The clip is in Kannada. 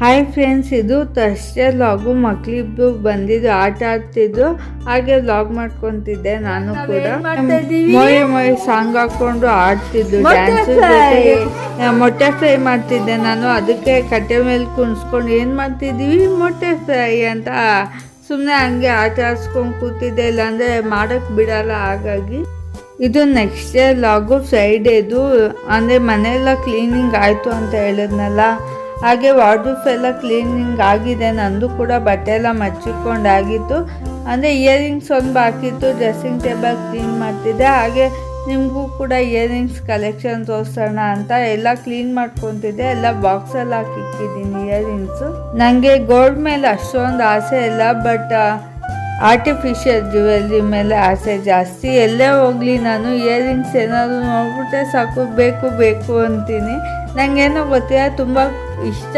ಹಾಯ್ ಫ್ರೆಂಡ್ಸ್, ಇದು ಥರ್ಸ್ಡೇ ವ್ಲಾಗು. ಮಕ್ಕಳಿಬ್ರು ಬಂದಿದ್ದು ಆಟ ಆಡ್ತಿದ್ರು, ಹಾಗೆ ವ್ಲಾಗ್ ಮಾಡ್ಕೊತಿದ್ದೆ. ನಾನು ಕೂಡ ಮೊಯ್ ಸಾಂಗ್ ಹಾಕೊಂಡು ಆಡ್ತಿದ್ದು, ಡ್ಯಾನ್ಸ್ ಜೊತೆಗೆ ಮೊಟ್ಟೆ ಫ್ರೈ ಮಾಡ್ತಿದ್ದೆ. ನಾನು ಅದಕ್ಕೆ ಕಟ್ಟೆ ಮೇಲೆ ಕುಣಿಸ್ಕೊಂಡು ಏನು ಮಾಡ್ತಿದ್ದೀವಿ, ಮೊಟ್ಟೆ ಫ್ರೈ ಅಂತ ಸುಮ್ಮನೆ ಹಂಗೆ ಆಟ ಆಡ್ಸ್ಕೊಂಡು ಕೂತಿದ್ದೆ, ಇಲ್ಲಾಂದರೆ ಮಾಡೋಕ್ಕೆ ಬಿಡಲ್ಲ. ಹಾಗಾಗಿ ಇದು ನೆಕ್ಸ್ಟ್ ಡೇ ವ್ಲಾಗು, ಫ್ರೈಡೇದು. ಅಂದರೆ ಮನೆಯೆಲ್ಲ ಕ್ಲೀನಿಂಗ್ ಆಯಿತು ಅಂತ ಹೇಳಿದ್ನಲ್ಲ, ಹಾಗೆ ವಾರ್ಡ್ರೋಬ್ ಎಲ್ಲ ಕ್ಲೀನಿಂಗ್ ಆಗಿದೆ. ನಂದು ಕೂಡ ಬಟ್ಟೆ ಎಲ್ಲ ಮಚ್ಚಿಕೊಂಡಾಗಿತ್ತು. ಅಂದರೆ ಇಯರಿಂಗ್ಸ್ ಒಂದು ಬಾಕಿತ್ತು, ಡ್ರೆಸ್ಸಿಂಗ್ ಟೇಬಲ್ ಕ್ಲೀನ್ ಮಾಡ್ತಿದ್ದೆ. ಹಾಗೆ ನಿಮಗೂ ಕೂಡ ಇಯರಿಂಗ್ಸ್ ಕಲೆಕ್ಷನ್ ತೋರಿಸೋಣ ಅಂತ ಎಲ್ಲ ಕ್ಲೀನ್ ಮಾಡ್ಕೊತಿದ್ದೆ. ಎಲ್ಲ ಬಾಕ್ಸಲ್ಲಿ ಹಾಕಿಕ್ಕಿದ್ದೀನಿ ಇಯರಿಂಗ್ಸು. ನನಗೆ ಗೋಲ್ಡ್ ಮೇಲೆ ಅಷ್ಟೊಂದು ಆಸೆ ಇಲ್ಲ, ಬಟ್ ಆರ್ಟಿಫಿಷಿಯಲ್ ಜ್ಯುವೆಲ್ರಿ ಮೇಲೆ ಆಸೆ ಜಾಸ್ತಿ. ಎಲ್ಲೇ ಹೋಗಲಿ ನಾನು ಇಯರಿಂಗ್ಸ್ ಏನಾದರೂ ನೋಡ್ಬಿಟ್ಟೆ ಸಾಕು, ಬೇಕು ಬೇಕು ಅಂತೀನಿ. ನನಗೇನೋ ಗೊತ್ತಿಲ್ಲ, ತುಂಬ ಇಷ್ಟ